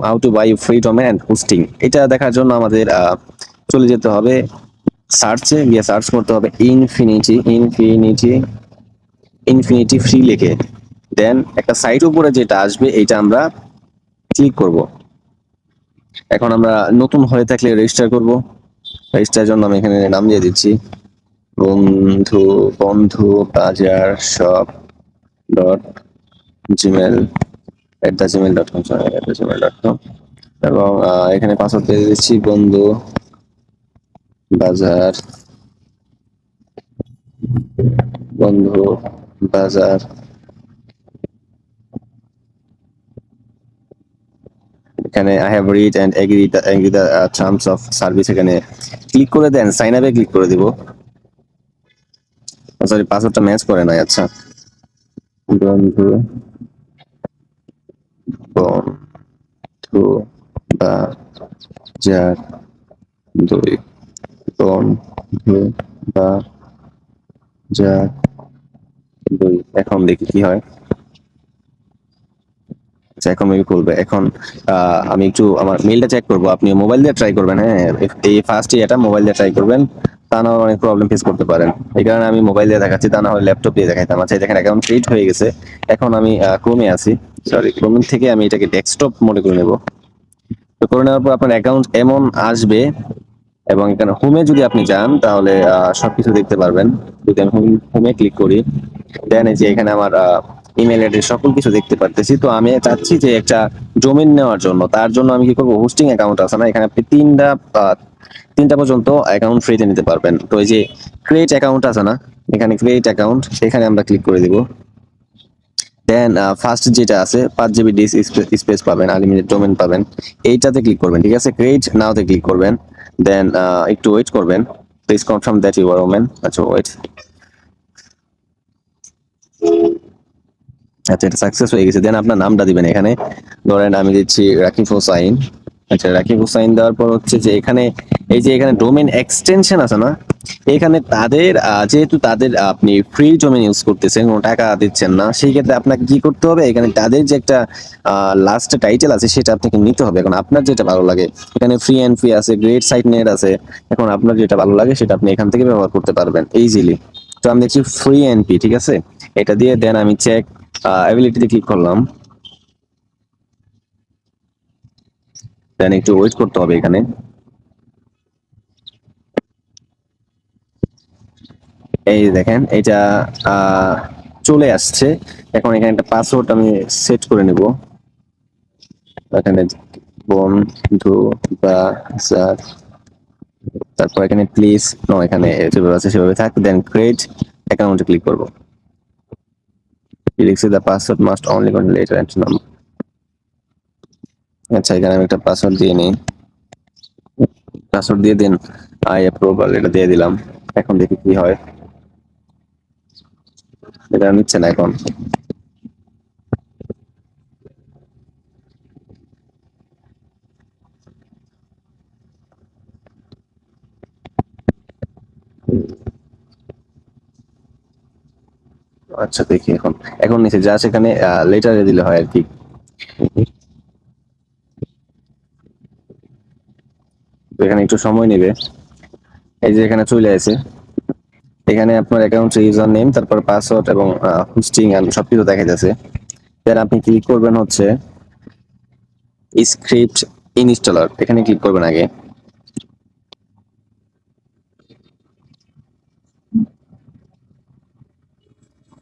How to buy free domain and hosting, এটা দেখার জন্য আমাদের চলে যেতে হবে সার্চে, গিয়ে সার্চ করতে হবে ইনফিনিটি ফ্রি লিখে। দেন একটা সাইট উপরে যেটা আসবে এইটা আমরা ক্লিক করব। এখন আমরা নতুন হয়ে থাকলে রেজিস্টার করব। রেজিস্টারের জন্য আমি এখানে নাম দিয়ে দিচ্ছি বন্ধু বন্ধু বাজার শপ ডট জিমেল @gmail.com এবং এখানে পাসওয়ার্ড দিয়ে দিচ্ছি বন্ধু বাজার বাজার। এখানে I have read and agree the terms of service, এখানে ক্লিক করে দেন সাইন আপে ক্লিক করে দিব। সরি, পাসওয়ার্ডটা ম্যাচ করে নাই। আচ্ছা, বন্ধু বন্ধু বাজার 2 বন্ধু বাজার 2। এখন দেখি কি হয়। আচ্ছা, এখন মেবি খুলবে। এখন আমি একটু আমার মেইলটা চেক করবো। আপনি মোবাইল দিয়ে ট্রাই করবেন, হ্যাঁ, এই ফার্স্ট এটা মোবাইল দিয়ে ট্রাই করবেন, তা না অনেক প্রবলেম ফেস করতে পারেন। এই কারণে আমি মোবাইল দিয়ে দেখাচ্ছি, তা না হলে ল্যাপটপ দিয়ে দেখাইতাম। আচ্ছা, দেখেন অ্যাকাউন্ট ক্রিয়েট হয়ে গেছে। এখন আমি ক্রোমে আছি, সরি ক্রোম থেকে আমি এটাকে ডেস্কটপ মোডে করে নেব। তো করে নেওয়ার পর আপনার অ্যাকাউন্ট এমন আসবে, এবং এখানে হোমে যদি আপনি যান তাহলে সবকিছু দেখতে পারবেন। যদি আমি হোমে ক্লিক করি, দেন এই যে এখানে আমার ইমেল অ্যাড্রেস সকল কিছু দেখতে পারতেছি। তো আমি চাচ্ছি যে একটা ডোমেইন নেওয়ার জন্য, তার জন্য আমি কি করবো, হোস্টিং অ্যাকাউন্ট আছে না, এখানে আপনি তিনটা পর্যন্ত অ্যাকাউন্ট ফ্রিতে নিতে পারবেন। তো এই যে ক্রিয়েট অ্যাকাউন্ট আছে না, এখানে ক্রিয়েট অ্যাকাউন্ট, এখানে আমরা ক্লিক করে দিব। দেন ফার্স্ট যেটা আছে 5 GB ডিস্ক স্পেস পাবেন, আনলিমিটেড ডোমেন পাবেন, এইটাতে ক্লিক করবেন। ঠিক আছে, ক্রিয়েট নাওতে ক্লিক করবেন। দেন একটু ওয়েট করবেন। Please confirm that you are women. আচ্ছা, ওয়েট। আচ্ছা, এটা সাকসেস হয়ে গেছে। দেন আপনার নামটা দিবেন। এখানে ধরেন আমি দিচ্ছি রাকিব হোসাইন। আচ্ছা, রাকিব হোসাইন দেওয়ার পর হচ্ছে যে এখানে এই যে এখানে ডোমেন এক্সটেনশন আছে না, এখানে তাদের যেহেতু তাদের আপনি ফ্রি ডোমেন ইউজ করতেছেন, কোনো টাকা দিচ্ছেন না, সেই ক্ষেত্রে আপনাকে কি করতে হবে, এখানে তাদের যে একটা লাস্ট টাইটেল আছে সেটা আপনাকে নিতে হবে। এখন আপনার যেটা ভালো লাগে, এখানে ফ্রি অ্যান্ড ফ্রি আছে, গ্রেট সাইট নেট আছে। এখন আপনার যেটা ভালো লাগে সেটা আপনি এখান থেকে ব্যবহার করতে পারবেন ইজিলি। তো আমি দেখছি ফ্রি অ্যান্ড ফ্রি, ঠিক আছে, এটা দিয়ে দেন আমি চেক অ্যাবিলিটিতে ক্লিক করলাম। দেন একটু ওয়েট করতে হবে এখানে। এই দেখেন এটা চলে আসছে। এখন এখানে একটা পাসওয়ার্ড আমি সেট করে নেব। এখানে বন্ধু বাজার, তারপর এখানে প্লিজ নো, এখানে যেভাবে আছে সেভাবে থাক। দেন ক্রিয়েট অ্যাকাউন্টে ক্লিক করব। লিখছি the password must only contain letter and number. আচ্ছা, এখানে আমি একটা পাসওয়ার্ড দিয়ে নিই। পাসওয়ার্ড দিয়ে দিন, আই অ্যাপ্রুভাল, এটা দিয়ে দিলাম। এখন দেখি কি হয়। এটা নিচ্ছে না এখন। আচ্ছা, দেখি এখন। এখন নিচে যা সেখানে লেটারে দিলে হয় আর কি। তো এখানে একটু সময় নেবে। এই যে এখানে চলে আসে, এখানে আপনার অ্যাকাউন্টের ইউজার নেম, তারপর পাসওয়ার্ড এবং হোস্টিং এন্ড সবকিছু দেখা যাচ্ছে। দেন আপনি ক্লিক করবেন হচ্ছে স্ক্রিপ্ট ইনস্টলার, এখানে ক্লিক করবেন আগে।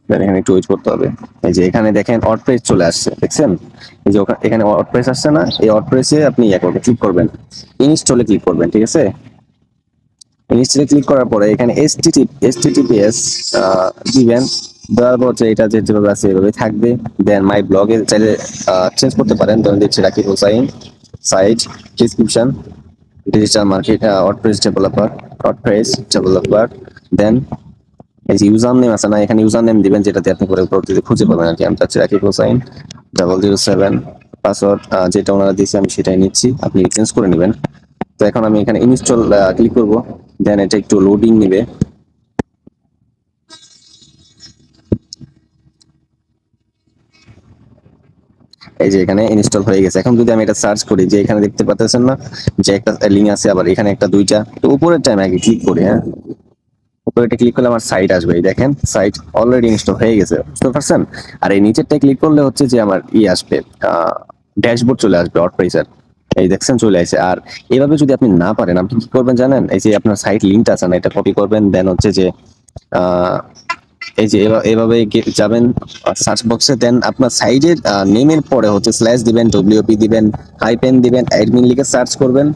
দেন এখানে একটু ওয়েট করতে হবে। এই যে এখানে দেখেন ওয়ার্ডপ্রেস চলে আসছে, দেখছেন? এই যে এখানে ওয়ার্ডপ্রেস আসছে না, এই ওয়ার্ডপ্রেসে আপনি ক্লিক করবেন, ইনস্টলে ক্লিক করবেন। ঠিক আছে, ইনস্টলে ক্লিক করার পরে এখানে https দিবেন। দেওয়ার পর হচ্ছে এটা যেভাবে আছে এভাবে থাকবে। দেন মাই ব্লগে চাইলে চেঞ্জ করতে পারেন। ধরুন দিচ্ছি Rakib Hossain, site, description, digital market, WordPress developer. Then এই যে ইউজার নেম আছে না, এখানে ইউজার নেম দিবেন যেটাতে আপনি পরবর্তীতে খুঁজে পাবেন আর কি। আমি চাচ্ছি রাকিব হোসাইন 007। পাসওয়ার্ড যেটা ওনারা দিয়েছে আমি সেটাই নিচ্ছি, আপনি চেঞ্জ করে নেবেন। তো এখন আমি এখানে ইনস্টল ক্লিক করব। দেন এটা একটু লোডিং নেবে। এই যে এখানে ইনস্টল হয়ে গেছে। এখন যদি আমি এটা সার্চ করি, যে এখানে দেখতে পাচ্ছেন না যে একটা লিঙ্ক আছে, আবার এখানে একটা দুইটা, তো উপরের টাইম আগে ক্লিক করি। হ্যাঁ, উপরে এটা ক্লিক করলে আমার সাইট আসবে, এই দেখেন সাইট অলরেডি ইনস্টল হয়ে গেছে, বুঝতে পারছেন। আর এই নিচেরটা ক্লিক করলে হচ্ছে যে আমার আসবে, ড্যাশবোর্ড চলে আসবে ওয়ার্ডপ্রেসের। এই দেখছেন চলে আসে। আর এইভাবে যদি আপনি না পারেন, আপনি কি করবেন জানেন, এই যে আপনার সাইট লিঙ্কটা আছে না, এটা কপি করবেন, দেন হচ্ছে যে আহ, এই যে এভাবে যাবেন সার্চ বক্সে, দেন আপনার সাইটের নেমের পরে হচ্ছে স্ল্যাশ দিবেন, ডব্লিউপি দিবেন, হাইপেন দিবেন, অ্যাডমিন লিখে সার্চ করবেন।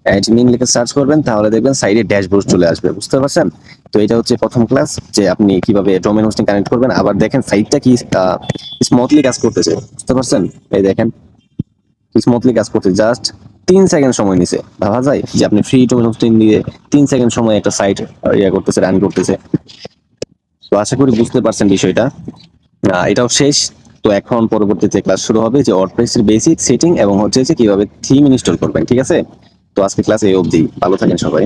অ্যাডমিন লিখে সার্চ করবেন, তাহলে দেখবেন সাইটে ড্যাশবোর্ড চলে আসবে, বুঝতে পারছেন। তো এটা হচ্ছে প্রথম ক্লাস, যে আপনি কিভাবে ডোমেন হোস্টিং কানেক্ট করবেন। আবার দেখেন সাইটটা কি স্মুথলি কাজ করতেছে, বুঝতে পারছেন। এই দেখেন স্মুথলি কাজ করতে জাস্ট 3 সেকেন্ড সময় নিছে। ভাবা যায় যে আপনি ফ্রি ডোমেন হোস্টিং দিয়ে 3 সেকেন্ড সময় একটা সাইট করতেছে, রান করতেছে। তো আশা করি বুঝতে পারছেন বিষয়টা। এটাও শেষ। তো এখন পরবর্তীতে ক্লাস শুরু হবে, যে ওয়ার্ডপ্রেসের বেসিক সেটিং এবং হচ্ছে যে কিভাবে থিম ইনস্টল করবেন, ঠিক আছে। তো আজকে ক্লাস এই অবধি, ভালো থাকেন সবাই।